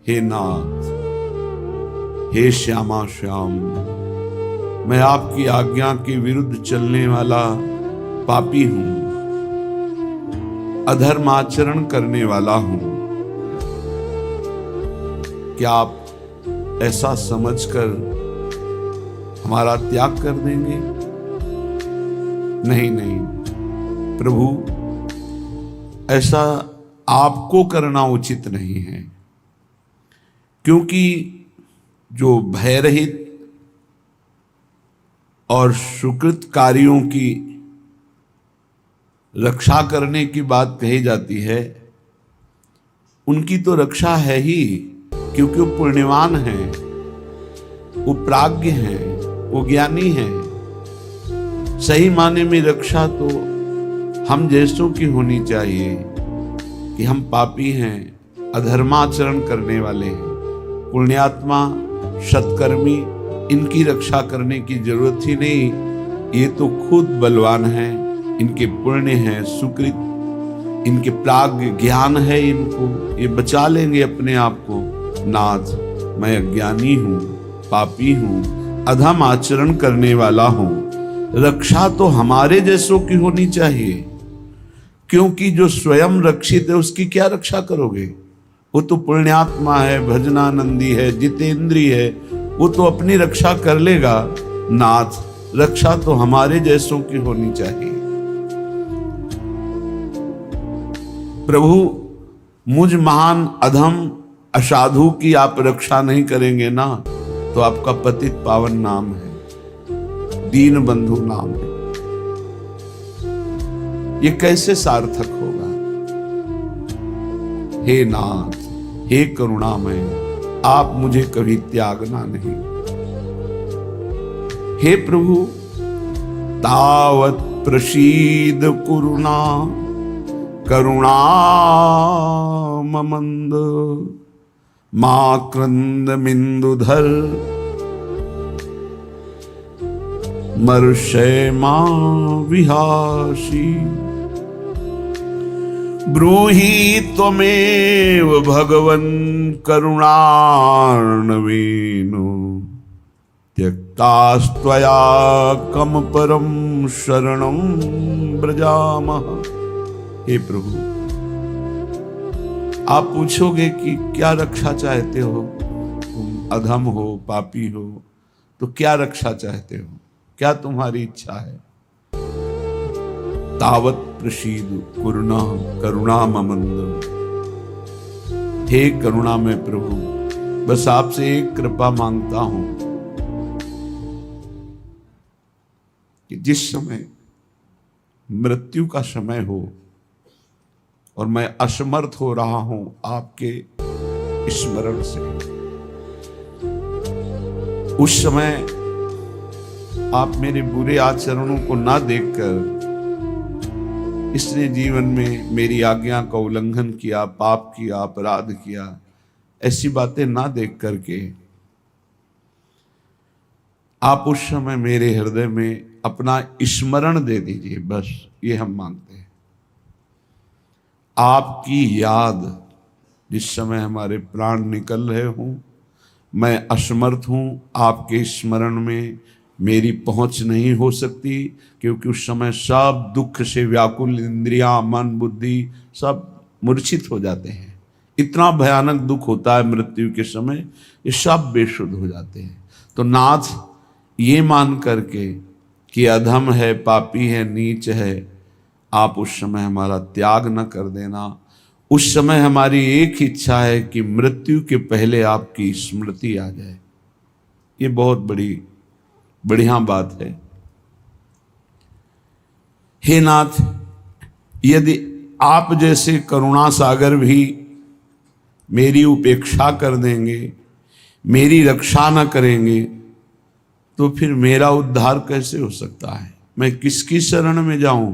हे नाथ, हे श्यामा श्याम, मैं आपकी आज्ञा के विरुद्ध चलने वाला पापी हूं, अधर्म आचरण करने वाला हूं। क्या आप ऐसा समझकर हमारा त्याग कर देंगे? नहीं नहीं प्रभु, ऐसा आपको करना उचित नहीं है, क्योंकि जो भयरहित और सुकृत कार्यों की रक्षा करने की बात कही जाती है, उनकी तो रक्षा है ही, क्योंकि वो पुण्यवान हैं, वो प्राज्ञ हैं, वो ज्ञानी हैं। सही माने में रक्षा तो हम जैसों की होनी चाहिए कि हम पापी हैं, अधर्माचरण करने वाले हैं। पुण्यात्मा, सत्कर्मी, इनकी रक्षा करने की जरूरत ही नहीं, ये तो खुद बलवान हैं, इनके पुण्य हैं, सुकृत, इनके प्राज्ञ ज्ञान है, इनको ये बचा लेंगे अपने आप को। नाथ, मैं अज्ञानी हूं, पापी हूं, अधम आचरण करने वाला हूं। रक्षा तो हमारे जैसों की होनी चाहिए, क्योंकि जो स्वयं रक्षित है उसकी क्या रक्षा करोगे? वो तो पुण्यात्मा है, भजनानंदी है, जितेंद्रिय है, वो तो अपनी रक्षा कर लेगा। नाथ, रक्षा तो हमारे जैसों की होनी चाहिए। प्रभु, मुझ महान अधम असाधु की आप रक्षा नहीं करेंगे ना, तो आपका पतित पावन नाम है, दीन बंधु नाम है, ये कैसे सार्थक होगा? हे नाथ, हे करुणामय, आप मुझे कभी त्यागना नहीं। हे प्रभु, तावत प्रसीद कुरुणा करुणा ममंद, मा क्रंद मिंदुधर मर्षय मा विहासी। ब्रूहि त्वमेव भगवन् करुणार्णवेनु, त्यक्तास्त्वया कम परम शरणं व्रजामः। हे प्रभु, आप पूछोगे कि क्या रक्षा चाहते हो? तुम अधम हो, पापी हो, तो क्या रक्षा चाहते हो? क्या तुम्हारी इच्छा है? तावत प्रसीद कुरुणा करुणा ममंद। हे करुणा में प्रभु, बस आपसे एक कृपा मांगता हूं कि जिस समय मृत्यु का समय हो और मैं असमर्थ हो रहा हूं आपके स्मरण से, उस समय आप मेरे बुरे आचरणों को ना देखकर, इसने जीवन में मेरी आज्ञा का उल्लंघन किया, पाप किया, अपराध किया, ऐसी बातें ना देख करके आप उस समय मेरे हृदय में अपना स्मरण दे दीजिए। बस ये हम मांगते हैं। आपकी याद, जिस समय हमारे प्राण निकल रहे हों, मैं असमर्थ हूं, आपके स्मरण में मेरी पहुंच नहीं हो सकती, क्योंकि उस समय सब दुख से व्याकुल इंद्रियां, मन, बुद्धि सब मूर्छित हो जाते हैं। इतना भयानक दुख होता है मृत्यु के समय, ये सब बेसुध हो जाते हैं। तो नाथ, ये मान करके कि अधम है, पापी है, नीच है, आप उस समय हमारा त्याग न कर देना। उस समय हमारी एक इच्छा है कि मृत्यु के पहले आपकी स्मृति आ जाए। ये बहुत बड़ी बढ़िया बात है। हे नाथ, यदि आप जैसे करुणा सागर भी मेरी उपेक्षा कर देंगे, मेरी रक्षा न करेंगे, तो फिर मेरा उद्धार कैसे हो सकता है? मैं किसकी शरण में जाऊं?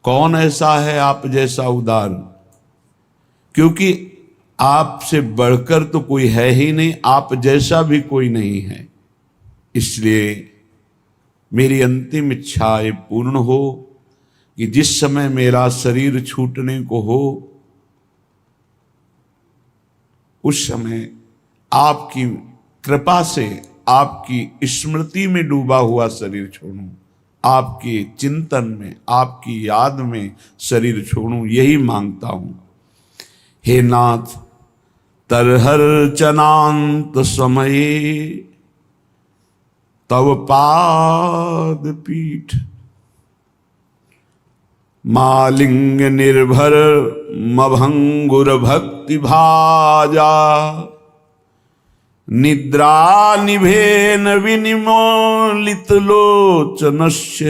कौन ऐसा है आप जैसा उदार? क्योंकि आपसे बढ़कर तो कोई है ही नहीं, आप जैसा भी कोई नहीं है। इसलिए मेरी अंतिम इच्छा ये पूर्ण हो कि जिस समय मेरा शरीर छूटने को हो, उस समय आपकी कृपा से आपकी स्मृति में डूबा हुआ शरीर छोड़ूं, आपके चिंतन में, आपकी याद में शरीर छोड़ूं, यही मांगता हूं। हे नाथ, तरहर चनांत समये तव पाद पीठ, मालिंग निर्भर मभंगुर भक्ति भाजा, निद्रा निभेन विनिमोलित लोचनस्य,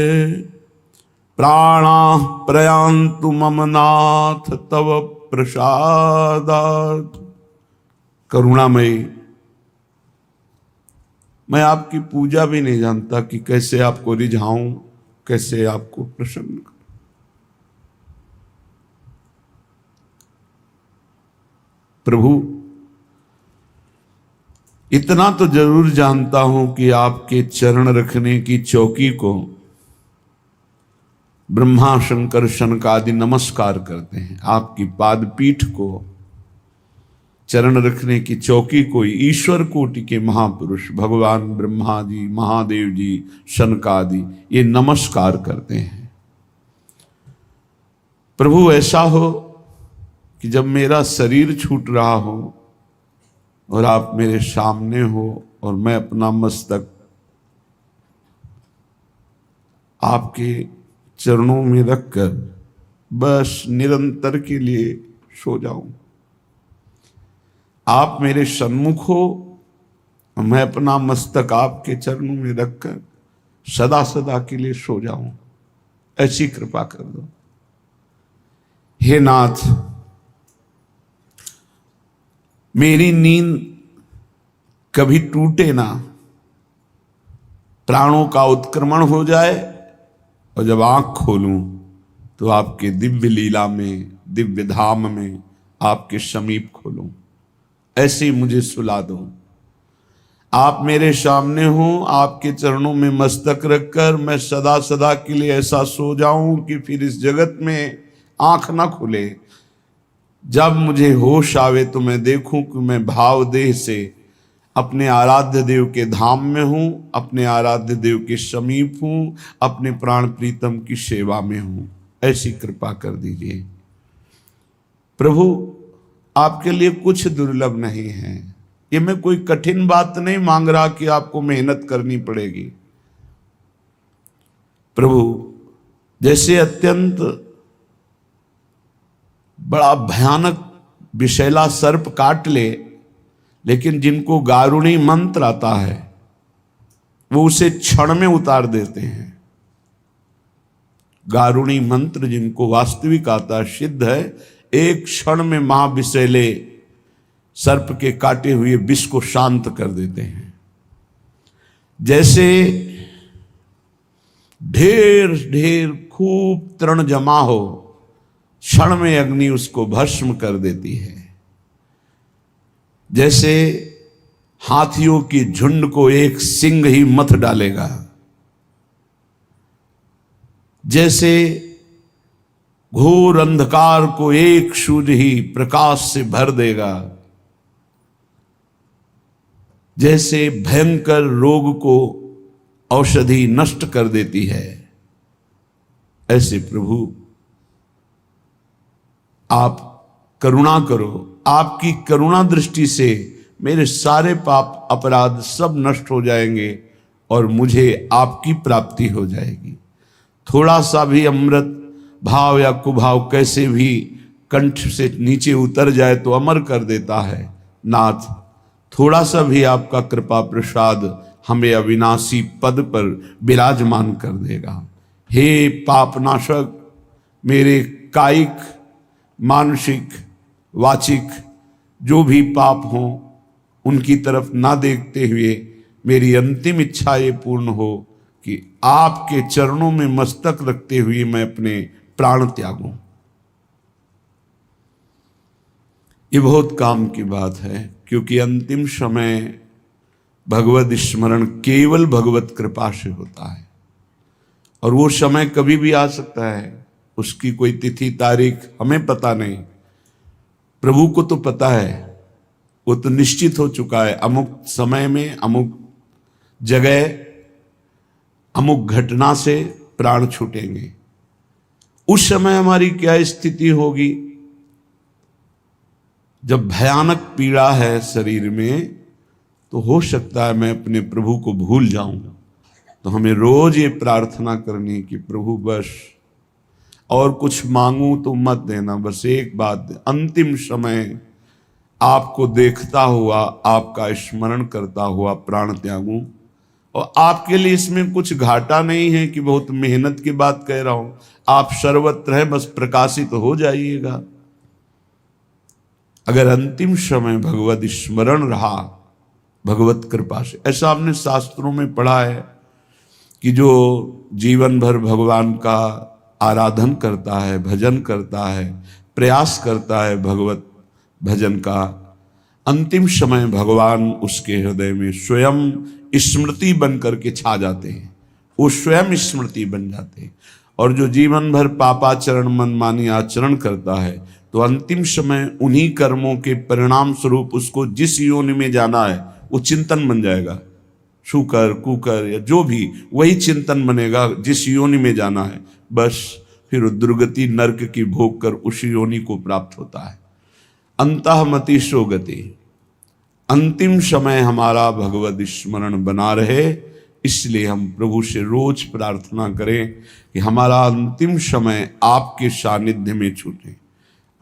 प्राणा प्रयान्तु मम नाथ तव प्रसादात्। करुणामयी, मैं आपकी पूजा भी नहीं जानता कि कैसे आपको रिझाऊं, कैसे आपको प्रसन्न करूं। प्रभु, इतना तो जरूर जानता हूं कि आपके चरण रखने की चौकी को ब्रह्मा शंकर शनकादि नमस्कार करते हैं। आपकी पादपीठ को, चरण रखने की चौकी को ईश्वर कोटि के महापुरुष भगवान ब्रह्मा जी, महादेव जी, शनकादि ये नमस्कार करते हैं। प्रभु, ऐसा हो कि जब मेरा शरीर छूट रहा हो और आप मेरे सामने हो और मैं अपना मस्तक आपके चरणों में रखकर बस निरंतर के लिए सो जाऊं। आप मेरे सन्मुख हो और मैं अपना मस्तक आपके चरणों में रखकर सदा सदा के लिए सो जाऊं, ऐसी कृपा कर दो। हे नाथ, मेरी नींद कभी टूटे ना, प्राणों का उत्क्रमण हो जाए और जब आंख खोलूं तो आपके दिव्य लीला में, दिव्य धाम में आपके समीप खोलूं, ऐसे मुझे सुला दो। आप मेरे सामने हो, आपके चरणों में मस्तक रखकर मैं सदा सदा के लिए ऐसा सो जाऊं कि फिर इस जगत में आंख ना खुले। जब मुझे होश आवे तो मैं देखूं कि मैं भाव देह से अपने आराध्य देव के धाम में हूं, अपने आराध्य देव के समीप हूं, अपने प्राण प्रीतम की सेवा में हूं। ऐसी कृपा कर दीजिए। प्रभु, आपके लिए कुछ दुर्लभ नहीं है। ये मैं कोई कठिन बात नहीं मांग रहा कि आपको मेहनत करनी पड़ेगी। प्रभु, जैसे अत्यंत बड़ा भयानक विषैला सर्प काट ले, लेकिन जिनको गारुणी मंत्र आता है वो उसे क्षण में उतार देते हैं। गारुणी मंत्र जिनको वास्तविक आता, सिद्ध है, एक क्षण में महाविषैले सर्प के काटे हुए विष को शांत कर देते हैं। जैसे ढेर ढेर खूब तृण जमा हो, क्षण में अग्नि उसको भस्म कर देती है। जैसे हाथियों की झुंड को एक सिंह ही मथ डालेगा, जैसे घोर अंधकार को एक सूर्य ही प्रकाश से भर देगा, जैसे भयंकर रोग को औषधि नष्ट कर देती है, ऐसे प्रभु आप करुणा करो। आपकी करुणा दृष्टि से मेरे सारे पाप अपराध सब नष्ट हो जाएंगे और मुझे आपकी प्राप्ति हो जाएगी। थोड़ा सा भी अमृत भाव या कुभाव कैसे भी कंठ से नीचे उतर जाए तो अमर कर देता है। नाथ, थोड़ा सा भी आपका कृपा प्रसाद हमें अविनाशी पद पर विराजमान कर देगा। हे पापनाशक, मेरे कायिक, मानसिक, वाचिक जो भी पाप हों उनकी तरफ ना देखते हुए मेरी अंतिम इच्छा ये पूर्ण हो कि आपके चरणों में मस्तक रखते हुए मैं अपने प्राण त्यागूं। ये बहुत काम की बात है, क्योंकि अंतिम समय भगवत स्मरण केवल भगवत कृपा से होता है और वो समय कभी भी आ सकता है। उसकी कोई तिथि तारीख हमें पता नहीं, प्रभु को तो पता है। वो तो निश्चित हो चुका है, अमुक समय में अमुक जगह अमुक घटना से प्राण छूटेंगे। उस समय हमारी क्या स्थिति होगी? जब भयानक पीड़ा है शरीर में, तो हो सकता है मैं अपने प्रभु को भूल जाऊं। तो हमें रोज ये प्रार्थना करनी कि प्रभु बस और कुछ मांगू तो मत देना, बस एक बात, अंतिम समय आपको देखता हुआ, आपका स्मरण करता हुआ प्राण त्यागूं। और आपके लिए इसमें कुछ घाटा नहीं है कि बहुत मेहनत की बात कह रहा हूं, आप सर्वत्र हैं, बस प्रकाशित हो जाइएगा। अगर अंतिम समय भगवत स्मरण रहा भगवत कृपा से, ऐसा हमने शास्त्रों में पढ़ा है कि जो जीवन भर भगवान का आराधन करता है, भजन करता है, प्रयास करता है भगवत भजन का, अंतिम समय भगवान उसके हृदय में स्वयं स्मृति बन करके छा जाते हैं, वो स्वयं स्मृति बन जाते हैं। और जो जीवन भर पापाचरण मनमानी आचरण करता है, तो अंतिम समय उन्हीं कर्मों के परिणाम स्वरूप उसको जिस योनि में जाना है वो चिंतन बन जाएगा, शुकर कुकर या जो भी, वही चिंतन बनेगा जिस योनि में जाना है। बस फिर दुर्गति नरक की भोग कर उसी योनि को प्राप्त होता है। अंतःमति सो गति। अंतिम समय हमारा भगवत स्मरण बना रहे, इसलिए हम प्रभु से रोज प्रार्थना करें कि हमारा अंतिम समय आपके सानिध्य में छूटे,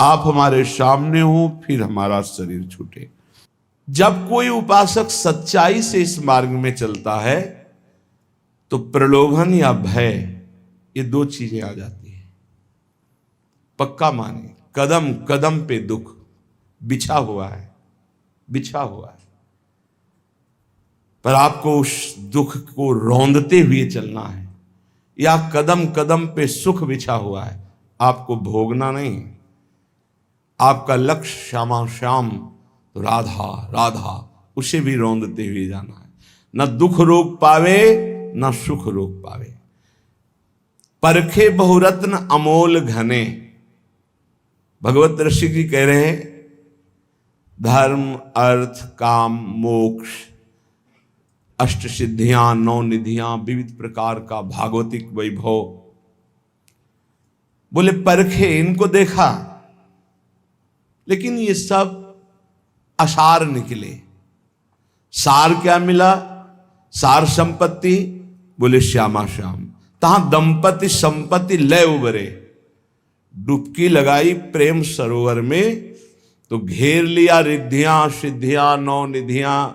आप हमारे सामने हो, फिर हमारा शरीर छूटे। जब कोई उपासक सच्चाई से इस मार्ग में चलता है, तो प्रलोभन या भय, ये दो चीजें आ जाती है। पक्का माने, कदम कदम पे दुख बिछा हुआ है, बिछा हुआ है, पर आपको उस दुख को रौंदते हुए चलना है। या कदम कदम पे सुख बिछा हुआ है, आपको भोगना नहीं, आपका लक्ष्य श्यामा श्याम, तो राधा राधा, उसे भी रौंदते हुए जाना है। न दुख रोक पावे न सुख रोक पावे, परखे बहुरत्न अमोल घने। भगवत ऋषि जी कह रहे हैं, धर्म अर्थ काम मोक्ष, अष्ट सिद्धियां, नौ निधियां, विविध प्रकार का भागवतिक वैभव। बोले परखे, इनको देखा, लेकिन ये सब असार निकले। सार क्या मिला? सार संपत्ति, बोले श्यामा श्याम। तहां दंपति संपत्ति लय उबरे। डुबकी लगाई प्रेम सरोवर में, तो घेर लिया रिद्धियां सिद्धियां नौ निधियां,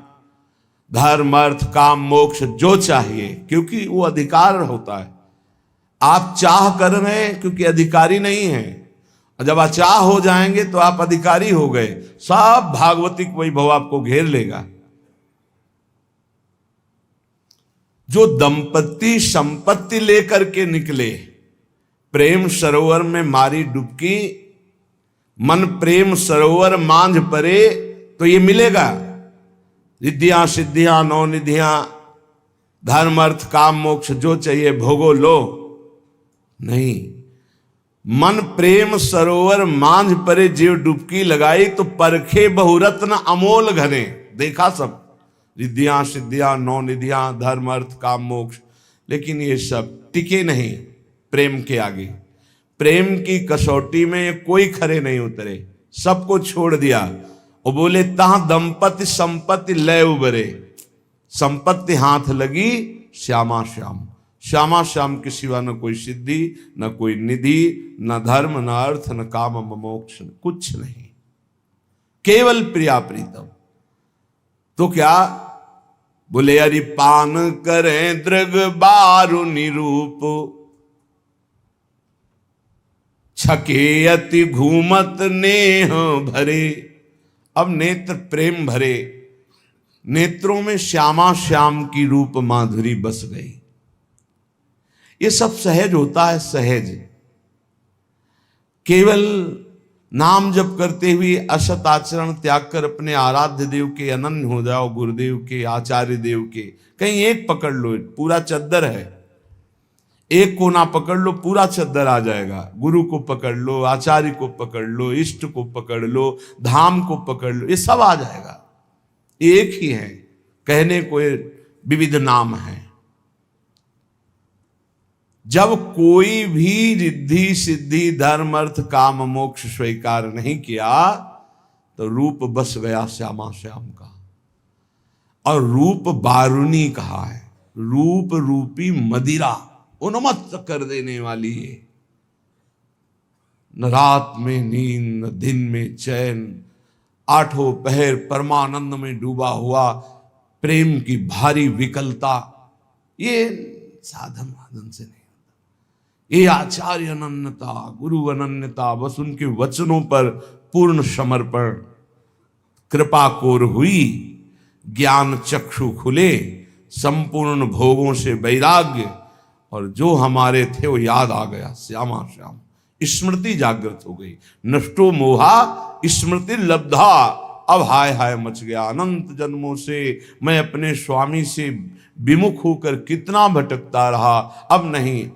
धर्म अर्थ काम मोक्ष, जो चाहिए, क्योंकि वो अधिकार होता है। आप चाह कर रहे हैं क्योंकि अधिकारी नहीं है, और जब अचाह हो जाएंगे तो आप अधिकारी हो गए, सब भागवतिक वैभव आपको घेर लेगा। जो दंपति संपत्ति लेकर के निकले, प्रेम सरोवर में मारी डुबकी, मन प्रेम सरोवर मांझ परे, तो ये मिलेगा। रिद्धियां सिद्धियां नौ निधियां, धर्म अर्थ काम मोक्ष, जो चाहिए भोगो लो, नहीं। मन प्रेम सरोवर मांझ परे जीव डुबकी लगाई, तो परखे बहुरत्न अमोल घने। देखा सब, रिद्धियां सिद्धियां नौ निधियां, धर्म अर्थ काम मोक्ष, लेकिन ये सब टिके नहीं प्रेम के आगे। प्रेम की कसौटी में कोई खरे नहीं उतरे, सबको छोड़ दिया। और बोले तहां दंपति संपत्ति लय उबरे। संपत्ति हाथ लगी, श्यामा श्याम। श्यामा श्याम के सिवा न कोई सिद्धि, न कोई निधि, न धर्म, न अर्थ, न काम, न मोक्ष, कुछ नहीं, केवल प्रिया प्रीतम। तो क्या बोले? अरि पान करें दृग बारु निरूप, छके अति घूमत नेह भरे। अब नेत्र प्रेम भरे, नेत्रों में श्यामा श्याम की रूप माधुरी बस गई। ये सब सहज होता है, सहज। केवल नाम जप करते हुए असत आचरण त्याग कर अपने आराध्य देव के अनन्य हो जाओ, गुरुदेव के, आचार्य देव के। कहीं एक पकड़ लो, पूरा चद्दर है, एक कोना पकड़ लो पूरा चद्दर आ जाएगा। गुरु को पकड़ लो, आचार्य को पकड़ लो, इष्ट को पकड़ लो, धाम को पकड़ लो, ये सब आ जाएगा। एक ही है, कहने को विविध नाम है। जब कोई भी रिद्धि सिद्धि धर्म अर्थ काम मोक्ष स्वीकार नहीं किया तो रूप बस गया श्यामा श्याम का। और रूप बारुनी कहा है, रूप रूपी मदिरा उन्मत्त कर देने वाली है। न रात में नींद न दिन में चैन, आठों पहर परमानंद में डूबा हुआ, प्रेम की भारी विकलता, ये साधन वाधन से नहीं होता। ये आचार्य अनन्यता, गुरु अनन्यता, बस उनके वचनों पर पूर्ण समर्पण, कृपा कोर हुई, ज्ञान चक्षु खुले, संपूर्ण भोगों से वैराग्य, और जो हमारे थे वो याद आ गया, श्यामा श्याम, स्मृति जागृत हो गई। नष्टो मोहा स्मृति लब्धा, अब हाय हाय मच गया। अनंत जन्मों से मैं अपने स्वामी से विमुख होकर कितना भटकता रहा, अब नहीं।